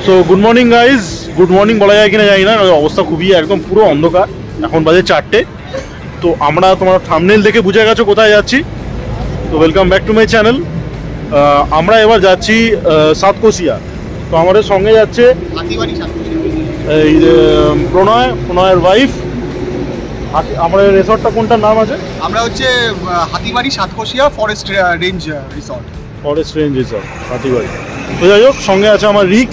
তো good morning guys, good morning বলা যায় কিনা জানি না, অবস্থা খুবই একদম পুরো অন্ধকার। এখন বাজে 4টে। তো আমরা তোমার থাম্বনেল দেখে বুঝে গেছো কোথায় যাচ্ছি। তো welcome back to my channel. আমরা এবার যাচ্ছি সাতকোশিয়া। তো আমাদের সঙ্গে যাচ্ছে এই প্রণয়ের ওয়াইফ। আমাদের রিসর্টটা কোনটার নাম আছে? আমরা হচ্ছে Hatibari Satkosia forest range resort. Forest range resort Hatibari. তো যাই হোক, সঙ্গে আছে আমার রিক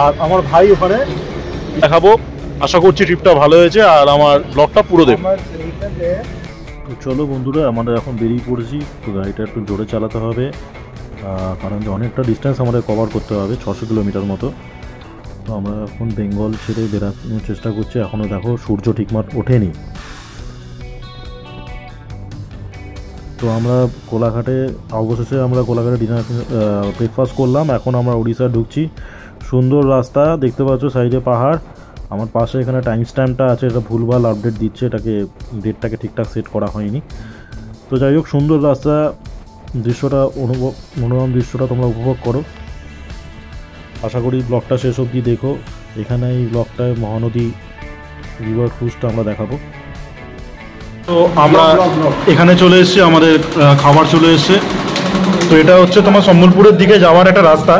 আর আমার ভাই। ওখানে দেখাবো। আশা করছি ট্রিপটা ভালো হয়েছে আর আমার ব্লগটা পুরো দেখো। তো চলো বন্ধুরা, আমরা এখন বেরিয়ে পড়েছি। তো গাড়িটা একটু জোরে চালাতে হবে, কারণ অনেকটা ডিস্টেন্স আমাদের কভার করতে হবে, 600 কিলোমিটার মতো। তো আমরা এখন বেঙ্গল ছেড়ে বেরানোর চেষ্টা করছি। এখনও দেখো সূর্য ঠিকমতো ওঠেনি। তো আমরা কোলাঘাটে অবশেষে আমরা কোলাঘাটে ডিনার ব্রেকফাস্ট করলাম। এখন আমরা উড়িষ্যা ঢুকছি। সুন্দর রাস্তা দেখতে পাচ্ছ, সাইডে পাহাড়। আমার পাশে এখানে টাইম স্ট্যাম্পটা আছে, এটা ভুলভাল আপডেট দিচ্ছে, এটাকে ডেটটাকে ঠিকঠাক সেট করা হয়নি। তো যাই হোক, সুন্দর রাস্তা, দৃশ্যটা মনোরম দৃশ্যটা তোমরা উপভোগ করো। আশা করি ব্লগটা শেষ অবধি দেখো। এখানে এই ব্লগটায় মহানদী রিভার ক্রুজটা আমরা দেখাবো। তো আমরা এখানে চলে এসেছি, আমাদের খাবার চলে এসছে। তো এটা হচ্ছে তোমার সম্বলপুরের দিকে যাওয়ার একটা রাস্তা।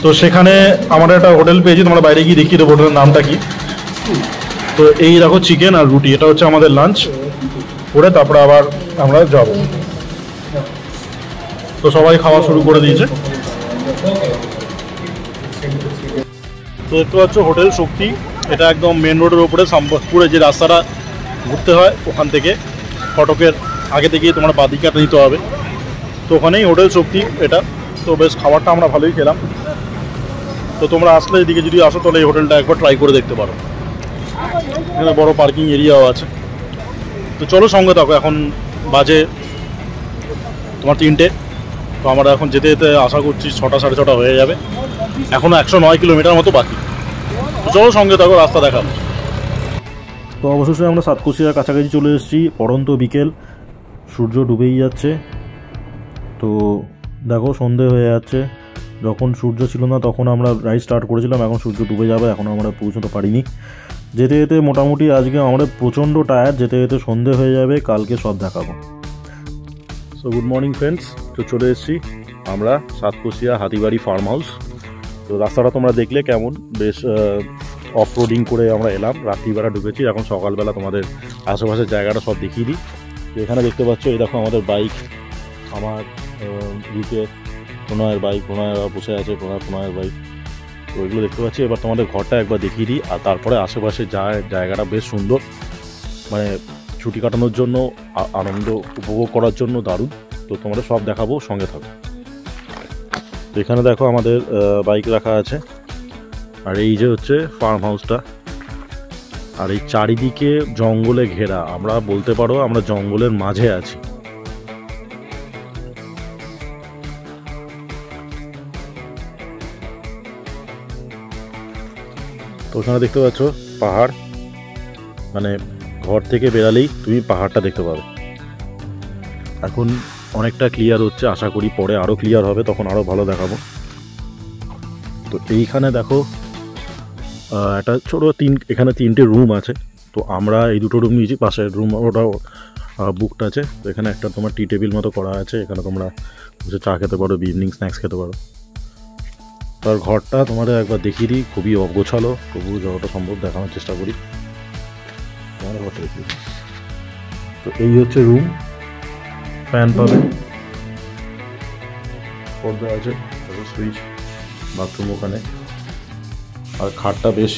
তো সেখানে আমরা একটা হোটেল পেয়েছি, তোমরা বাইরে গিয়ে দেখিয়ে দেবো হোটেলের নামটা কি। তো এই দেখো চিকেন আর রুটি, এটা হচ্ছে আমাদের লাঞ্চ করে তারপরে আবার আমরা যাব। তো সবাই খাওয়া শুরু করে দিয়েছে। তো দেখতে পাচ্ছ হোটেল শক্তি, এটা একদম মেন রোডের ওপরে সম্বলপুরে যে রাস্তাটা ঘুরতে হয় ওখান থেকে ফটকের আগে থেকে তোমার বাদিকাটা নিতে হবে। তো ওখানেই হোটেল শক্তি এটা। তো বেশ খাবারটা আমরা ভালোই খেলাম। তো তোমরা আসলে এদিকে যদি আসো তাহলে এই হোটেলটা একবার ট্রাই করে দেখতে পারো। এখানে বড় পার্কিং এরিয়াও আছে। তো চলো সঙ্গে থাকো। এখন বাজে তোমার 3টে। তো আমরা এখন যেতে যেতে আশা করছি 6টা সাড়ে 6টা হয়ে যাবে। এখনও 109 কিলোমিটার মতো বাকি। তো চলো সঙ্গে থাকো, রাস্তা দেখাবো। তো অবশেষে আমরা সাতকোশিয়ার কাছাকাছি চলে এসেছি। পড়ন্ত বিকেল, সূর্য ডুবেই যাচ্ছে। তো দেখো সন্ধে হয়ে যাচ্ছে। যখন সূর্য ছিল না তখন আমরা রাইড স্টার্ট করেছিলাম, এখন সূর্য ডুবে যাবে, এখন আমরা পৌঁছতে পারিনি। যেতে যেতে মোটামুটি আজকে আমাদের প্রচণ্ড টায়ার, যেতে যেতে সন্ধে হয়ে যাবে, কালকে সব দেখাবো। So good morning friends. তো চলে এসেছি আমরা সাতকোশিয়া হাতিবাড়ি ফার্ম হাউস। তো রাস্তাটা তোমরা দেখলে কেমন, বেশ অফ রোডিং করে আমরা এলাম। রাত্রিবেলা ঢুকেছি, এখন সকালবেলা তোমাদের আশেপাশের জায়গাটা সব দেখিয়ে দিই। তো এখানে দেখতে পাচ্ছ, এই দেখো আমাদের বাইক, আমার দিকে প্রণয়ের বাইক, প্রণয় বসে আছে, প্রণয়ের বাইক। তো ওইগুলো দেখতে পাচ্ছি। এবার তোমাদের ঘরটা একবার দেখিয়ে দিই, আর তারপরে আশেপাশে জায়গাটা বেশ সুন্দর, মানে ছুটি কাটানোর জন্য, আনন্দ উপভোগ করার জন্য দারুণ। তো তোমাদের সব দেখাবো, সঙ্গে থাকো। তো এখানে দেখো আমাদের বাইক রাখা আছে, আর এই যে হচ্ছে ফার্ম হাউসটা। আর এই চারিদিকে জঙ্গলে ঘেরা, আমরা বলতে পারো আমরা জঙ্গলের মাঝে আছি। তো ওখানে দেখতে পাচ্ছ পাহাড়, মানে ঘর থেকে বেরালেই তুমি পাহাড়টা দেখতে পাবে। এখন অনেকটা ক্লিয়ার হচ্ছে, আশা করি পরে আরও ক্লিয়ার হবে, তখন আরও ভালো দেখাবো। তো এইখানে দেখো একটা ছোটো এখানে 3টে রুম আছে। তো আমরা এই 2টো রুম নিয়েছি, পাশের রুম ওটাও বুকড আছে। তো এখানে একটা তোমার টি টেবিল মতো করা আছে, এখানে তোমরা বসে চা খেতে পারো, ইভিনিং স্ন্যাক্স খেতে পারো। তার ঘরটা তোমাদের একবার দেখিয়ে দিই, খুবই অগোছালো, তবু যতটা সম্ভব দেখানোর চেষ্টা করি। তোমাদের ঘরটা দেখিয়ে দিই। তো এই হচ্ছে রুম, ফ্যান পাবে, পর্দা আছে, সুইচ, বাথরুম ওখানে। আর খাটটা বেশ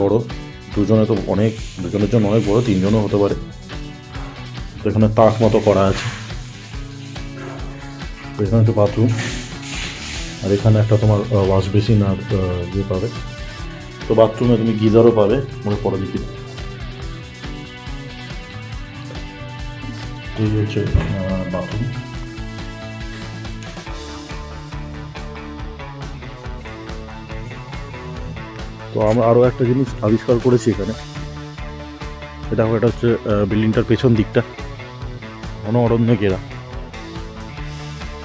বড়, দুজনের জন্য অনেক বড়, 3জনও হতে পারে। এখানে তাক মতো করা আছে। এখানে হচ্ছে বাথরুম, আর এখানে একটা তোমার ওয়াশ বেসিন আর ইয়ে পাবে। তো বাথরুমে তুমি গিজারও পাবে, মনে পড়ে দেখি। এই হচ্ছে বাথরুম। তো আমরা আরও একটা জিনিস আবিষ্কার করেছি এখানে। এটা হচ্ছে বিল্ডিংটার পেছন দিকটা অরণ্যে ঘেরা।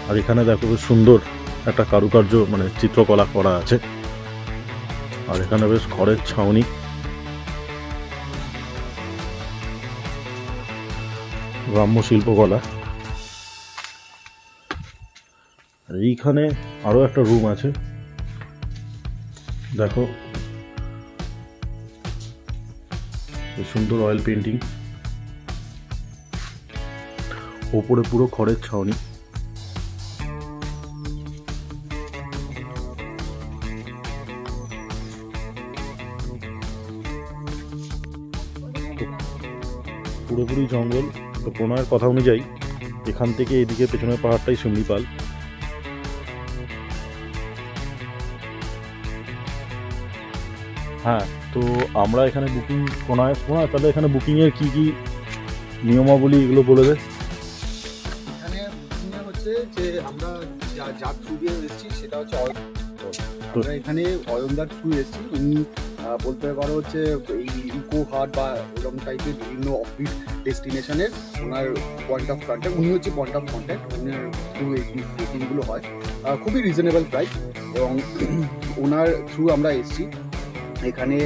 আর এখানে দেখো সুন্দর একটা কারুকার্য মানে চিত্রকলা করা আছে। আর এখানে বেশ খড়ের ছাউনি, গ্রাম্য শিল্পকলা। আর এইখানে আরো একটা রুম আছে, দেখো সুন্দর অয়েল পেন্টিং, ওপরে পুরো খড়ের ছাউনি। পুরোপুরি জঙ্গল। তো প্রণয়ের কথা অনুযায়ী এখান থেকে এদিকে পেছনের পাহাড়টাই শিমলিপাল। হ্যাঁ, তো আমরা এখানে বুকিং প্রণয় তাহলে এখানে বুকিংয়ের কী কী নিয়মাবলী এগুলো বলে দে। এখানে বুকিংয়ে হচ্ছে যে আমরা যার থ্রু দিয়ে এসেছি সেটা হচ্ছে আমরা এখানে অয়নদার থ্রু এসেছি। উনি বলতে পারো হচ্ছে এই ইকো হাট বা এরকম টাইপের বিভিন্ন অফবিট ডেস্টিনেশনের ওনার পয়েন্ট অফ কন্ট্যাক্ট, উনি হচ্ছে পয়েন্ট অফ কন্ট্যাক্ট। ওনার থ্রু এই বুকিংগুলো হয়, খুবই রিজনেবল প্রাইস, এবং ওনার থ্রু আমরা এসেছি। এখানে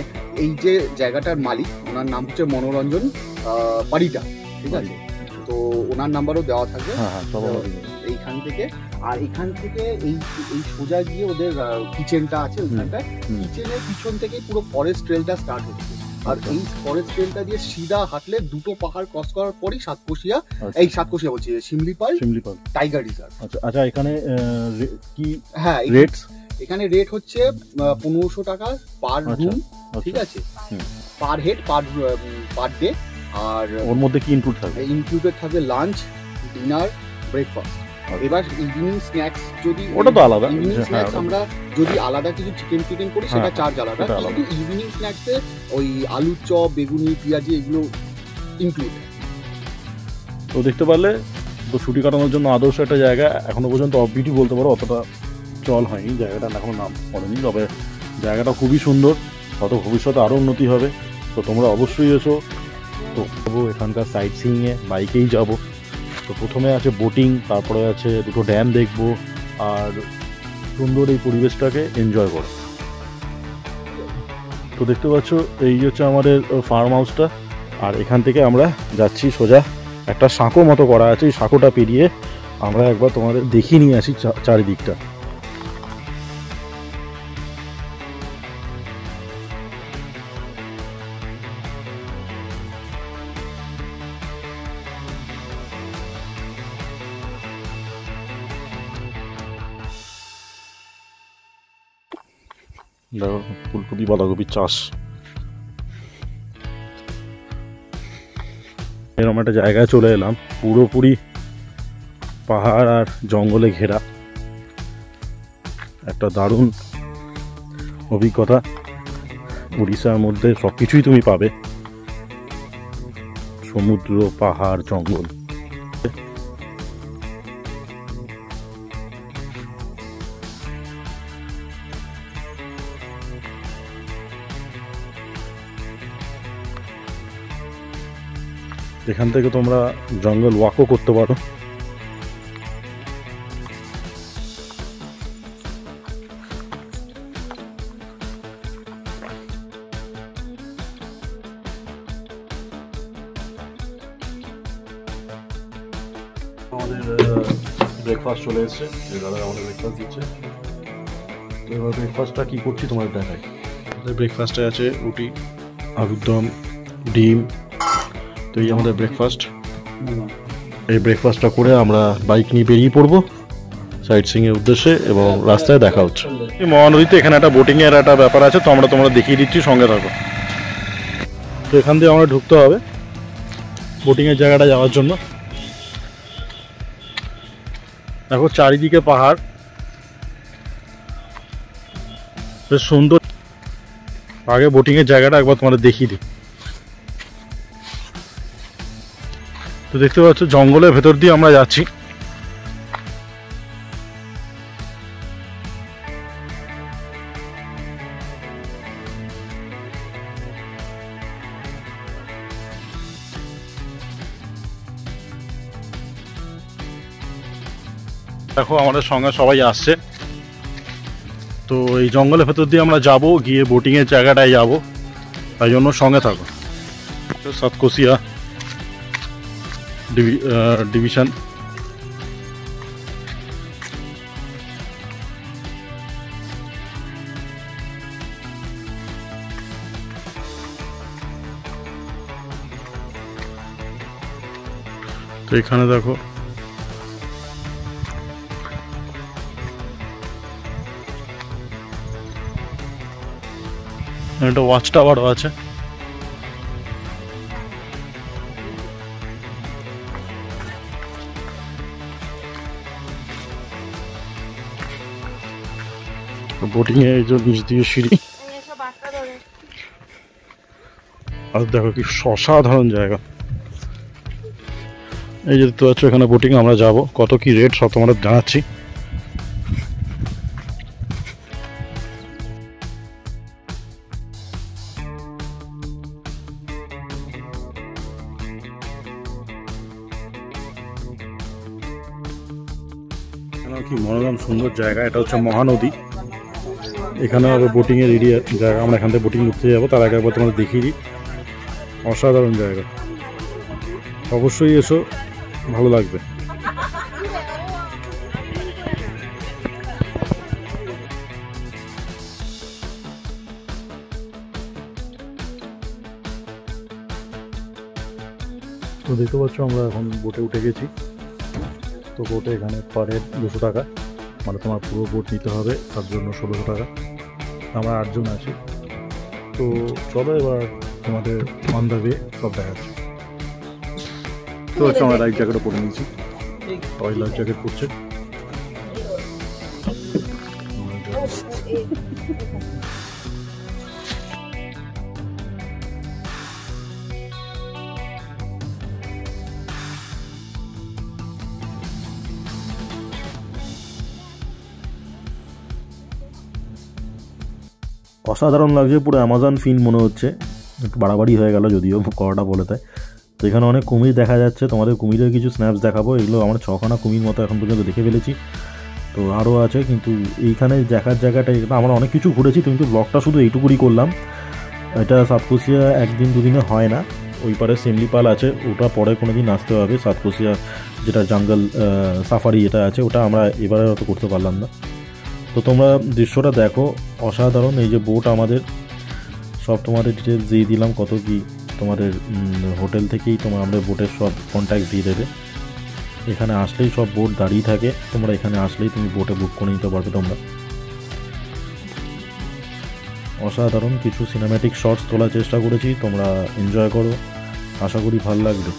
এই যে জায়গাটার মালিক, ওনার নাম হচ্ছে মনোরঞ্জন পারিটা, ঠিক আছে? তো ওনার নাম্বারও দেওয়া থাকবে এইখান থেকে। আর এখান থেকে এই সোজা গিয়ে ওদের কিচেনটা আছে, ওইখানটায় কিচেনের পিছন থেকেই পুরো ফরেস্ট ট্রেলটা স্টার্ট হচ্ছে। আর এই ফরেস্ট ট্রেলটা দিয়ে সিধা হাঁটলে দুটো পাহাড় ক্রস করার পরই সাতকোশিয়া, এই সাতকোশিয়া বলছি শিমলিপাল টাইগার রিজার্ভ। আচ্ছা, এখানে কি হ্যাঁ রেটস? এখানে রেট হচ্ছে 1500 টাকা পার রুম, ঠিক আছে, পার হেড পার ডে। আর ওর মধ্যে কি ইনক্লুডেড থাকবে লাঞ্চ, ডিনার, ব্রেকফাস্ট। এবার ইভিনিং স্ন্যাক্স যদি ওটা তো আলাদা, ইভিনিং স্ন্যাক্স আমরা যদি আলাদা কিছু চিকেন করি সেটা চার্জ আলাদা, কিন্তু ইভিনিং স্ন্যাক্সে ওই আলুর চপ, বেগুনি, পেঁয়াজি এগুলো ইনক্লুড। তো দেখতে পারলে তো ছুটি কাটানোর জন্য আদর্শ একটা জায়গা। এখনো পর্যন্ত অফবিটই বলতে পারো, অতটা চল হয়নি জায়গাটা, এখনো নাম পড়েনি, তবে জায়গাটা খুবই সুন্দর, তত ভবিষ্যতে আরও উন্নতি হবে। তো তোমরা অবশ্যই এসো। তো এখানকার সাইট সিইংয়ে বাইকেই যাব। তো প্রথমে আছে বোটিং, তারপরে আছে দুটো ড্যাম দেখবো, আর সুন্দর এই পরিবেশটাকে এনজয় করো। তো দেখতে পাচ্ছ এই হচ্ছে আমাদের ফার্ম হাউসটা, আর এখান থেকে আমরা যাচ্ছি সোজা, একটা সাঁকো মতো করা আছে, এই সাঁকোটা পেরিয়ে আমরা একবার তোমাদের দেখিয়ে নিয়ে আসি চারিদিকটা। দেখো ফুলকপি বাঁধাকপির চাষ। এরকম একটা জায়গায় চলে এলাম, পুরোপুরি পাহাড় আর জঙ্গলে ঘেরা, একটা দারুণ অভিজ্ঞতা। উড়িষ্যার মধ্যে সব কিছুই তুমি পাবে, সমুদ্র, পাহাড়, জঙ্গল। এখান থেকে তোমরা জঙ্গল ওয়াকও করতে পারো। আমাদের ব্রেকফাস্ট চলে এসছে, দাদা আমাদের ব্রেকফাস্ট দিচ্ছে। তো এবার ব্রেকফাস্টটা কী করছি তোমার দেখাই। আমাদের ব্রেকফাস্টে আছে রুটি, আলুর দম, ডিম। তো এই আমাদের ব্রেকফাস্ট। এই ব্রেকফাস্টটা করে আমরা বাইক নিয়ে বেরিয়ে পড়বো সাইট সিইংয়ের উদ্দেশ্যে, এবং রাস্তায় দেখা হচ্ছে। এই মহানদীতে এখানে একটা বোটিংয়ের একটা ব্যাপার আছে, তো আমরা তোমরা দেখিয়ে দিচ্ছি, সঙ্গে থাকো। তো এখান দিয়ে আমরা ঢুকতে হবে বোটিংয়ের জায়গাটা যাওয়ার জন্য। দেখো চারিদিকে পাহাড়, বেশ সুন্দর। আগে বোটিংয়ের জায়গাটা একবার তোমাদের দেখিয়ে দিই। তো দেখতে পাচ্ছ জঙ্গলের ভেতর দিয়ে আমরা যাচ্ছি। দেখো আমাদের সঙ্গে সবাই আসছে, তো এই জঙ্গলের ভেতর দিয়ে আমরা যাব, গিয়ে বোটিংয়ের জায়গাটায় যাব, তাই জন্য সঙ্গে থাকো। সাতকোশিয়া ডিভিশন। তো এখানে দেখো একটা ওয়াচ টাওয়ারও আছে। বোটিং এর এই যে নিচ দিয়ে সিঁড়ি, আর দেখো কি অসাধারণ জায়গা। এই যে দেখতে পাচ্ছ এখানে বোটিং আমরা যাব, কত কি রেট সব তোমাদের জানাচ্ছি। কি মনোরম সুন্দর জায়গা, এটা হচ্ছে মহানদী। এখানে হবে বোটিং এর এরিয়া জায়গা, আমরা এখান থেকে বোটিং করতে যাবো। তার আগে একবার তোমাদের দেখিয়ে দিই, অসাধারণ জায়গা, অবশ্যই এসো, ভালো লাগবে। তো দেখতে পাচ্ছ আমরা এখন বোটে উঠে গেছি। তো বোটে এখানে পার হেড 200 টাকা, মানে তোমার পুরো বোট নিতে হবে, তার জন্য 1600 টাকা। আমরা 8 জন আছি। তো চলো এবার তোমাদের অন দ্য ওয়ে সব দেখাচ্ছি। তো হচ্ছে আমরা লাইফ জ্যাকেটও পরে নিয়েছি, সবাই লাইফ জ্যাকেট পরছে। অসাধারণ লাগছে, পুরো অ্যামাজন ফিন মনে হচ্ছে। একটু বাড়াবাড়ি হয়ে গেল যদিও কড়াটা বলে দেয়। তো এখানে অনেক কুমির দেখা যাচ্ছে, তোমাদের কুমিরের কিছু স্ন্যাপস দেখাবো। এগুলো আমরা 6খানা কুমির মতো এখন পর্যন্ত দেখে ফেলেছি, তো আরও আছে। কিন্তু এইখানে দেখার জায়গাটা, আমরা অনেক কিছু ঘুরেছি, কিন্তু ব্লগটা শুধু এইটুকুই করলাম। এটা সাতকোশিয়া একদিন দুদিনে হয় না। ওই পারে শিমলিপাল আছে, ওটা পরে কোনো দিন আসতে হবে। সাতকোশিয়া যেটা জঙ্গল সাফারি যেটা আছে, ওটা আমরা এবারে অত করতে পারলাম না। তো তোমরা দৃশ্যটা দেখো, অসাধারণ। এই যে বোট, আমাদের সব তোমাদের ডিটেলস দিয়ে দিলাম, কত কি তোমাদের হোটেল থেকেই আমাদের বোটের সব কন্ট্যাক্ট দিয়ে দেবে। এখানে আসলেই সব বোট দাঁড়িয়ে থাকে, তোমরা এখানে আসলেই তুমি বোটে বুক করে নিতে পারবে তোমরা। অসাধারণ কিছু সিনেম্যাটিক শটস তোলার চেষ্টা করেছি, তোমরা এনজয় করো, আশা করি ভালো লাগবে।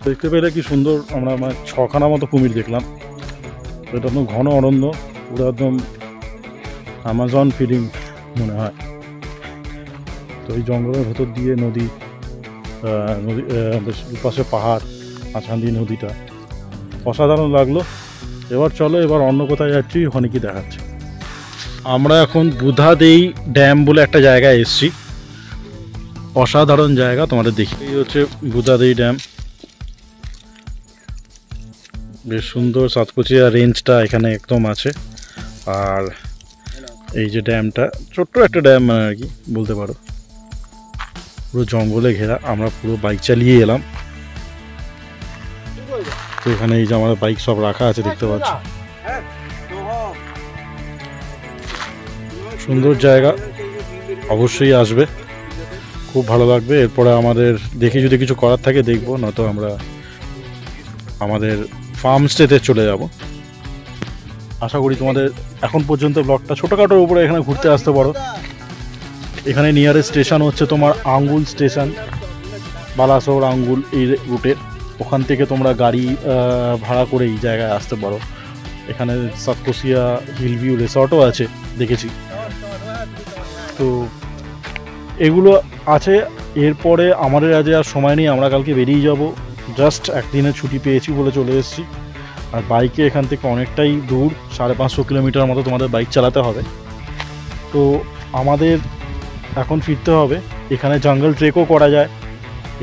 দেখতে পেলে কি সুন্দর, আমরা 6খানা মতো কুমির দেখলাম। এটা একদম ঘন অরণ্য, পুরো একদম অ্যামাজন ফিলিং মনে হয়। তো এই জঙ্গলের ভেতর দিয়ে নদী, পাশে পাহাড়, মাঝখান দিয়ে নদীটা, অসাধারণ লাগলো। এবার চলো, এবার অন্য কোথায় যাচ্ছি, ওখানে কি দেখাচ্ছে। আমরা এখন বুধাদেই ড্যাম বলে একটা জায়গায় এসছি। অসাধারণ জায়গা, তোমাদের দেখি। এই হচ্ছে বুদাদেই ড্যাম, বেশ সুন্দর। সাতকোচিয়া রেঞ্জটা এখানে একদম আছে। আর এই যে ড্যামটা, ছোট্ট একটা ড্যাম মানে আর কি বলতে পারো, পুরো জঙ্গলে ঘেরা। আমরা পুরো বাইক চালিয়ে এলাম। তো এখানে এই যে আমাদের বাইক সব রাখা আছে দেখতে পাচ্ছ। সুন্দর জায়গা, অবশ্যই আসবে, খুব ভালো লাগবে। এরপরে আমাদের দেখি যদি কিছু করার থাকে দেখবো, নয়তো আমরা আমাদের ফার্ম স্টেতে চলে যাব। আশা করি তোমাদের এখন পর্যন্ত ব্লগটা ছোটোখাটোর উপরে এখানে ঘুরতে আসতে পারো। এখানে নিয়ারেস্ট স্টেশন হচ্ছে তোমার আঙ্গুল স্টেশন, বালাসোর আঙ্গুল এই রুটের। ওখান থেকে তোমরা গাড়ি ভাড়া করে এই জায়গায় আসতে পারো। এখানে সাতকোচিয়া হিল ভিউ রিসর্টও আছে দেখেছি। তো এগুলো আছে। এরপরে আমাদের আজ আর সময় নেই, আমরা কালকে বেরিয়ে যাব। জাস্ট একদিনের ছুটি পেয়েছি বলে চলে এসেছি। আর বাইকে এখান থেকে অনেকটাই দূর, 550 কিলোমিটার মতো তোমাদের বাইক চালাতে হবে। তো আমাদের এখন ফিরতে হবে। এখানে জঙ্গল ট্রেকও করা যায়।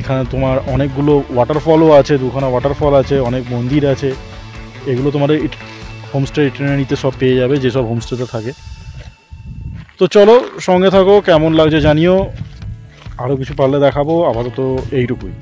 এখানে তোমার অনেকগুলো ওয়াটারফলও আছে, 2খানা ওয়াটারফল আছে, অনেক মন্দির আছে। এগুলো তোমাদের হোমস্টে ইটিনারিতে সব পেয়ে যাবে, যেসব হোমস্টেতে থাকে। তো চলো সঙ্গে থাকো, কেমন লাগছে জানিও। আরও কিছু পারলে দেখাবো। আপাতত এইটুকুই।